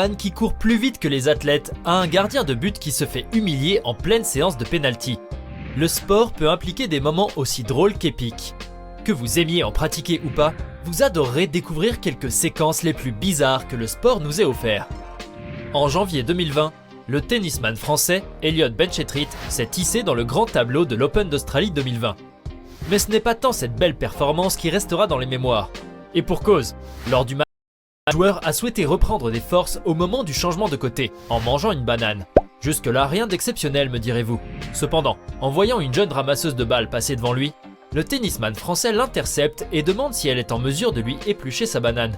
qui court plus vite que les athlètes à un gardien de but qui se fait humilier en pleine séance de pénalty. Le sport peut impliquer des moments aussi drôles qu'épiques. Que vous aimiez en pratiquer ou pas, vous adorerez découvrir quelques séquences les plus bizarres que le sport nous ait offert. En janvier 2020, le tennisman français Elliot Benchetrit s'est hissé dans le grand tableau de l'Open d'Australie 2020. Mais ce n'est pas tant cette belle performance qui restera dans les mémoires. Et pour cause, lors du match, le joueur a souhaité reprendre des forces au moment du changement de côté, en mangeant une banane. Jusque-là, rien d'exceptionnel, me direz-vous. Cependant, en voyant une jeune ramasseuse de balles passer devant lui, le tennisman français l'intercepte et demande si elle est en mesure de lui éplucher sa banane.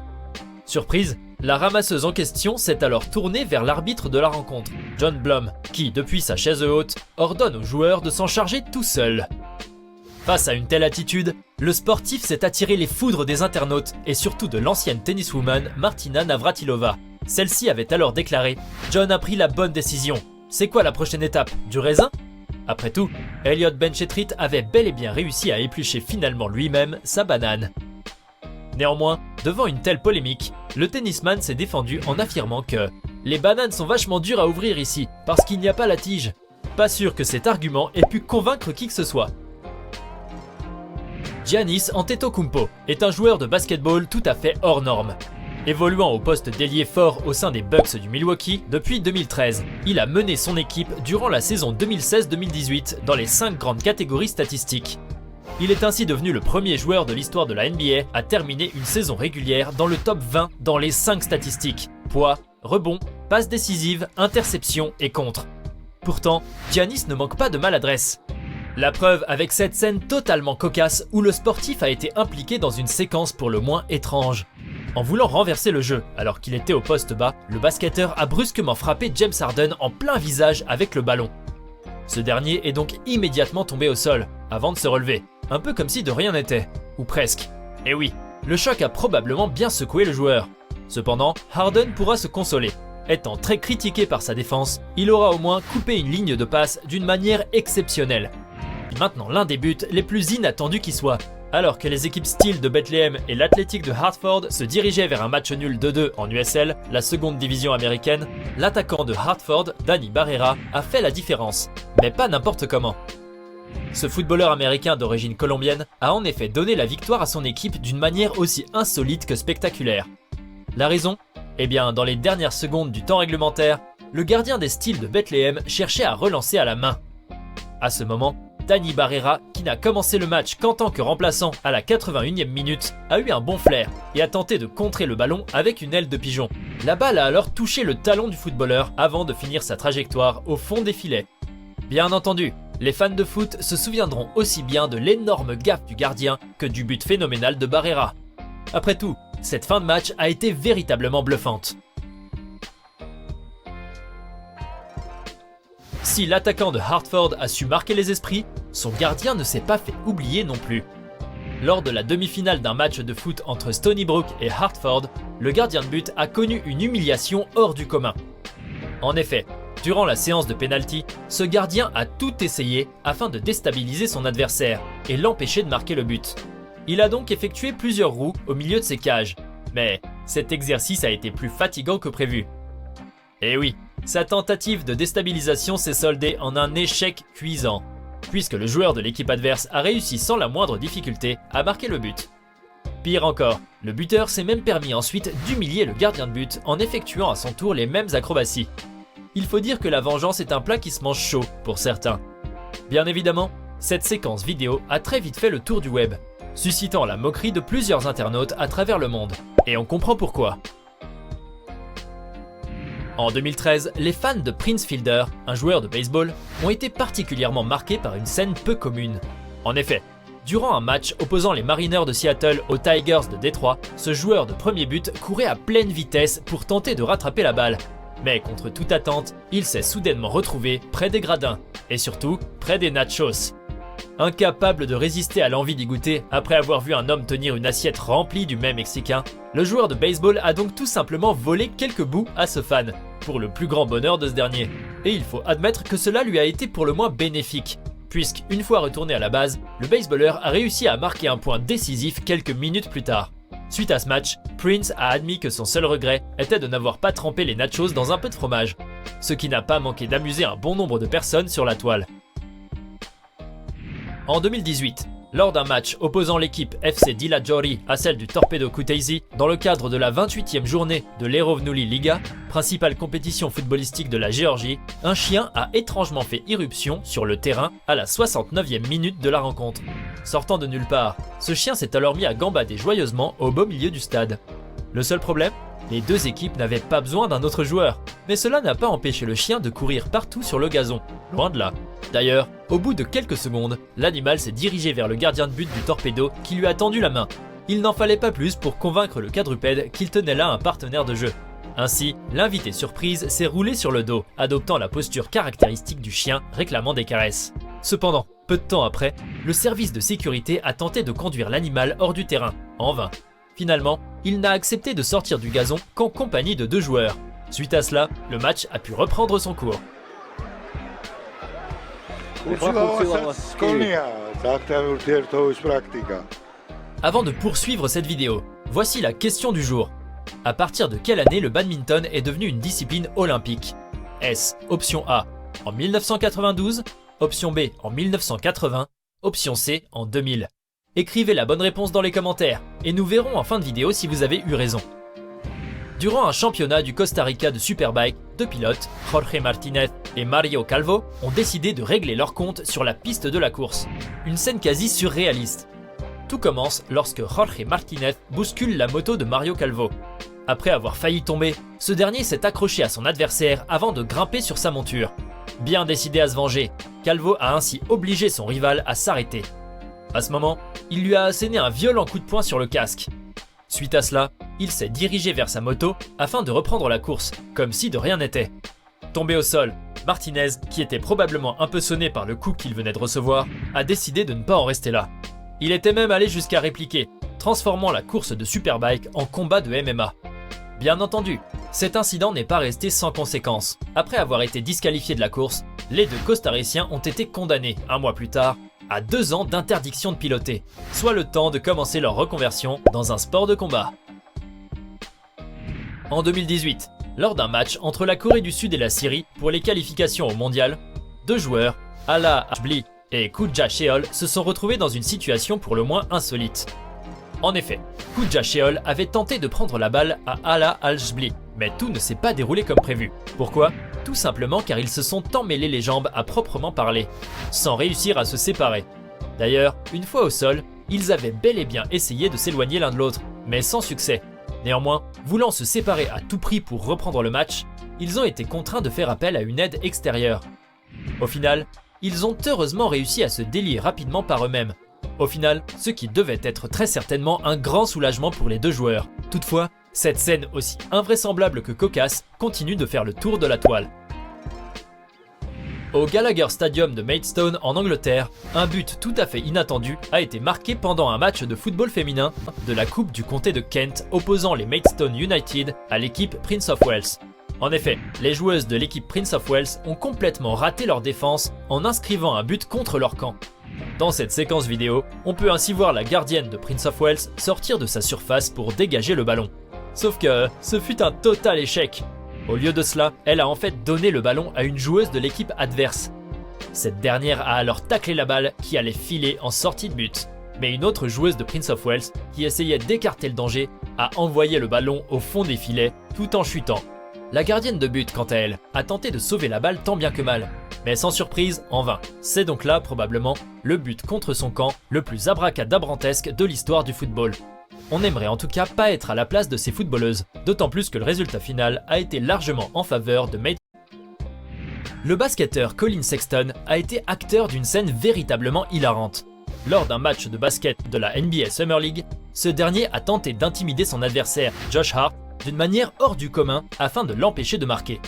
Surprise, la ramasseuse en question s'est alors tournée vers l'arbitre de la rencontre, John Blum, qui, depuis sa chaise haute, ordonne au joueur de s'en charger tout seul. Face à une telle attitude, le sportif s'est attiré les foudres des internautes et surtout de l'ancienne tenniswoman Martina Navratilova. Celle-ci avait alors déclaré « John a pris la bonne décision. C'est quoi la prochaine étape? Du raisin ?» Après tout, Elliot Benchetrit avait bel et bien réussi à éplucher finalement lui-même sa banane. Néanmoins, devant une telle polémique, le tennisman s'est défendu en affirmant que « Les bananes sont vachement dures à ouvrir ici, parce qu'il n'y a pas la tige. » Pas sûr que cet argument ait pu convaincre qui que ce soit. Giannis Antetokounmpo est un joueur de basketball tout à fait hors norme. Évoluant au poste d'ailier fort au sein des Bucks du Milwaukee depuis 2013, il a mené son équipe durant la saison 2016-2018 dans les 5 grandes catégories statistiques. Il est ainsi devenu le premier joueur de l'histoire de la NBA à terminer une saison régulière dans le top 20 dans les 5 statistiques: poids, rebond, passes décisives, interceptions et contre. Pourtant, Giannis ne manque pas de maladresse. La preuve avec cette scène totalement cocasse où le sportif a été impliqué dans une séquence pour le moins étrange. En voulant renverser le jeu alors qu'il était au poste bas, le basketteur a brusquement frappé James Harden en plein visage avec le ballon. Ce dernier est donc immédiatement tombé au sol, avant de se relever, un peu comme si de rien n'était, ou presque. Et oui, le choc a probablement bien secoué le joueur. Cependant, Harden pourra se consoler. Étant très critiqué par sa défense, il aura au moins coupé une ligne de passe d'une manière exceptionnelle. Maintenant l'un des buts les plus inattendus qui soit. Alors que les équipes Steel de Bethléem et l'Athletic de Hartford se dirigeaient vers un match nul 2-2 en USL, la seconde division américaine, l'attaquant de Hartford, Danny Barrera, a fait la différence, mais pas n'importe comment. Ce footballeur américain d'origine colombienne a en effet donné la victoire à son équipe d'une manière aussi insolite que spectaculaire. La raison? Eh bien, dans les dernières secondes du temps réglementaire, le gardien des Steel de Bethléem cherchait à relancer à la main. À ce moment, Danny Barrera, qui n'a commencé le match qu'en tant que remplaçant à la 81e minute, a eu un bon flair et a tenté de contrer le ballon avec une aile de pigeon. La balle a alors touché le talon du footballeur avant de finir sa trajectoire au fond des filets. Bien entendu, les fans de foot se souviendront aussi bien de l'énorme gaffe du gardien que du but phénoménal de Barrera. Après tout, cette fin de match a été véritablement bluffante. Si l'attaquant de Hartford a su marquer les esprits, son gardien ne s'est pas fait oublier non plus. Lors de la demi-finale d'un match de foot entre Stony Brook et Hartford, le gardien de but a connu une humiliation hors du commun. En effet, durant la séance de pénalty, ce gardien a tout essayé afin de déstabiliser son adversaire et l'empêcher de marquer le but. Il a donc effectué plusieurs roues au milieu de ses cages, mais cet exercice a été plus fatigant que prévu. Et oui, sa tentative de déstabilisation s'est soldée en un échec cuisant, puisque le joueur de l'équipe adverse a réussi sans la moindre difficulté à marquer le but. Pire encore, le buteur s'est même permis ensuite d'humilier le gardien de but en effectuant à son tour les mêmes acrobaties. Il faut dire que la vengeance est un plat qui se mange chaud pour certains. Bien évidemment, cette séquence vidéo a très vite fait le tour du web, suscitant la moquerie de plusieurs internautes à travers le monde. Et on comprend pourquoi. En 2013, les fans de Prince Fielder, un joueur de baseball, ont été particulièrement marqués par une scène peu commune. En effet, durant un match opposant les Mariners de Seattle aux Tigers de Détroit, ce joueur de premier but courait à pleine vitesse pour tenter de rattraper la balle. Mais contre toute attente, il s'est soudainement retrouvé près des gradins, et surtout près des nachos. Incapable de résister à l'envie d'y goûter après avoir vu un homme tenir une assiette remplie du mets mexicain, le joueur de baseball a donc tout simplement volé quelques bouts à ce fan, pour le plus grand bonheur de ce dernier. Et il faut admettre que cela lui a été pour le moins bénéfique, puisqu'une fois retourné à la base, le baseballeur a réussi à marquer un point décisif quelques minutes plus tard. Suite à ce match, Prince a admis que son seul regret était de n'avoir pas trempé les nachos dans un peu de fromage, ce qui n'a pas manqué d'amuser un bon nombre de personnes sur la toile. En 2018, lors d'un match opposant l'équipe FC Dillajori à celle du Torpedo Kutaisi dans le cadre de la 28e journée de l'Erovnuli Liga, principale compétition footballistique de la Géorgie, un chien a étrangement fait irruption sur le terrain à la 69e minute de la rencontre. Sortant de nulle part, ce chien s'est alors mis à gambader joyeusement au beau milieu du stade. Le seul problème ? Les deux équipes n'avaient pas besoin d'un autre joueur, mais cela n'a pas empêché le chien de courir partout sur le gazon, loin de là. D'ailleurs, au bout de quelques secondes, l'animal s'est dirigé vers le gardien de but du Torpedo qui lui a tendu la main. Il n'en fallait pas plus pour convaincre le quadrupède qu'il tenait là un partenaire de jeu. Ainsi, l'invité surprise s'est roulé sur le dos, adoptant la posture caractéristique du chien réclamant des caresses. Cependant, peu de temps après, le service de sécurité a tenté de conduire l'animal hors du terrain, en vain. Finalement, il n'a accepté de sortir du gazon qu'en compagnie de 2 joueurs. Suite à cela, le match a pu reprendre son cours. Avant de poursuivre cette vidéo, voici la question du jour. À partir de quelle année le badminton est devenu une discipline olympique? Est-ce option A en 1992, option B en 1980, option C en 2000? Écrivez la bonne réponse dans les commentaires et nous verrons en fin de vidéo si vous avez eu raison. Durant un championnat du Costa Rica de Superbike, 2 pilotes, Jorge Martinez et Mario Calvo, ont décidé de régler leur compte sur la piste de la course. Une scène quasi surréaliste. Tout commence lorsque Jorge Martinez bouscule la moto de Mario Calvo. Après avoir failli tomber, ce dernier s'est accroché à son adversaire avant de grimper sur sa monture. Bien décidé à se venger, Calvo a ainsi obligé son rival à s'arrêter. À ce moment, il lui a asséné un violent coup de poing sur le casque. Suite à cela, il s'est dirigé vers sa moto afin de reprendre la course, comme si de rien n'était. Tombé au sol, Martinez, qui était probablement un peu sonné par le coup qu'il venait de recevoir, a décidé de ne pas en rester là. Il était même allé jusqu'à répliquer, transformant la course de Superbike en combat de MMA. Bien entendu, cet incident n'est pas resté sans conséquences. Après avoir été disqualifiés de la course, les 2 costariciens ont été condamnés, un mois plus tard, à 2 ans d'interdiction de piloter, soit le temps de commencer leur reconversion dans un sport de combat. En 2018, lors d'un match entre la Corée du Sud et la Syrie pour les qualifications au mondial, 2 joueurs, Ala Ashbli et Kudja Sheol, se sont retrouvés dans une situation pour le moins insolite. En effet, Kudja Sheol avait tenté de prendre la balle à Ala Ashbli, mais tout ne s'est pas déroulé comme prévu. Pourquoi ? Tout simplement car ils se sont emmêlés les jambes à proprement parler, sans réussir à se séparer. D'ailleurs, une fois au sol, ils avaient bel et bien essayé de s'éloigner l'un de l'autre, mais sans succès. Néanmoins, voulant se séparer à tout prix pour reprendre le match, ils ont été contraints de faire appel à une aide extérieure. Au final, ils ont heureusement réussi à se délier rapidement par eux-mêmes. Au final, ce qui devait être très certainement un grand soulagement pour les 2 joueurs. Toutefois, cette scène aussi invraisemblable que cocasse continue de faire le tour de la toile. Au Gallagher Stadium de Maidstone en Angleterre, un but tout à fait inattendu a été marqué pendant un match de football féminin de la Coupe du Comté de Kent opposant les Maidstone United à l'équipe Prince of Wales. En effet, les joueuses de l'équipe Prince of Wales ont complètement raté leur défense en inscrivant un but contre leur camp. Dans cette séquence vidéo, on peut ainsi voir la gardienne de Prince of Wales sortir de sa surface pour dégager le ballon. Sauf que ce fut un total échec. Au lieu de cela, elle a en fait donné le ballon à une joueuse de l'équipe adverse. Cette dernière a alors taclé la balle qui allait filer en sortie de but. Mais une autre joueuse de Prince of Wales, qui essayait d'écarter le danger, a envoyé le ballon au fond des filets tout en chutant. La gardienne de but, quant à elle, a tenté de sauver la balle tant bien que mal. Mais sans surprise, en vain. C'est donc là, probablement, le but contre son camp le plus abracadabrantesque de l'histoire du football. On n'aimerait en tout cas pas être à la place de ces footballeuses, d'autant plus que le résultat final a été largement en faveur de Maidstone. Le basketteur Colin Sexton a été acteur d'une scène véritablement hilarante. Lors d'un match de basket de la NBA Summer League, ce dernier a tenté d'intimider son adversaire Josh Hart d'une manière hors du commun afin de l'empêcher de marquer.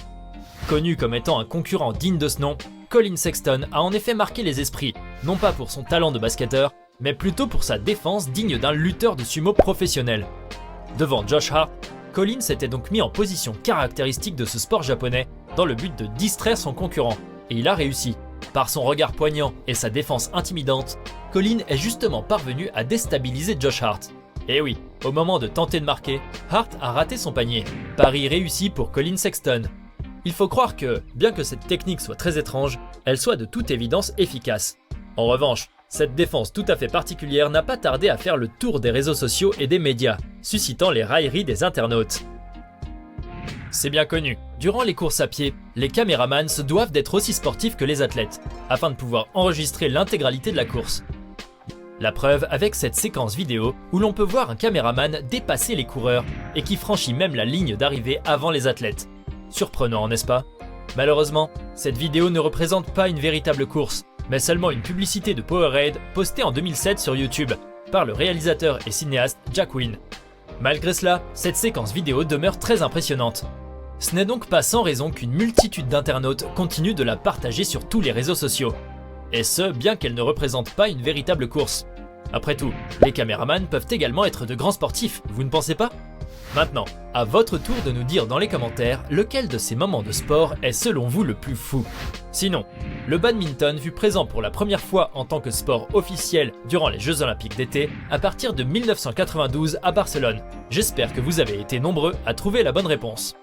Connu comme étant un concurrent digne de ce nom, Colin Sexton a en effet marqué les esprits, non pas pour son talent de basketteur, mais plutôt pour sa défense digne d'un lutteur de sumo professionnel. Devant Josh Hart, Colin s'était donc mis en position caractéristique de ce sport japonais dans le but de distraire son concurrent, et il a réussi. Par son regard poignant et sa défense intimidante, Colin est justement parvenu à déstabiliser Josh Hart. Et oui, au moment de tenter de marquer, Hart a raté son panier. Pari réussi pour Colin Sexton. Il faut croire que, bien que cette technique soit très étrange, elle soit de toute évidence efficace. En revanche, cette défense tout à fait particulière n'a pas tardé à faire le tour des réseaux sociaux et des médias, suscitant les railleries des internautes. C'est bien connu, durant les courses à pied, les caméramans se doivent d'être aussi sportifs que les athlètes, afin de pouvoir enregistrer l'intégralité de la course. La preuve avec cette séquence vidéo où l'on peut voir un caméraman dépasser les coureurs et qui franchit même la ligne d'arrivée avant les athlètes. Surprenant, n'est-ce pas? Malheureusement, cette vidéo ne représente pas une véritable course, mais seulement une publicité de Powerade postée en 2007 sur YouTube par le réalisateur et cinéaste Jack Wynne. Malgré cela, cette séquence vidéo demeure très impressionnante. Ce n'est donc pas sans raison qu'une multitude d'internautes continue de la partager sur tous les réseaux sociaux. Et ce, bien qu'elle ne représente pas une véritable course. Après tout, les caméramans peuvent également être de grands sportifs, vous ne pensez pas? Maintenant, à votre tour de nous dire dans les commentaires lequel de ces moments de sport est selon vous le plus fou. Sinon, le badminton fut présent pour la première fois en tant que sport officiel durant les Jeux Olympiques d'été à partir de 1992 à Barcelone. J'espère que vous avez été nombreux à trouver la bonne réponse.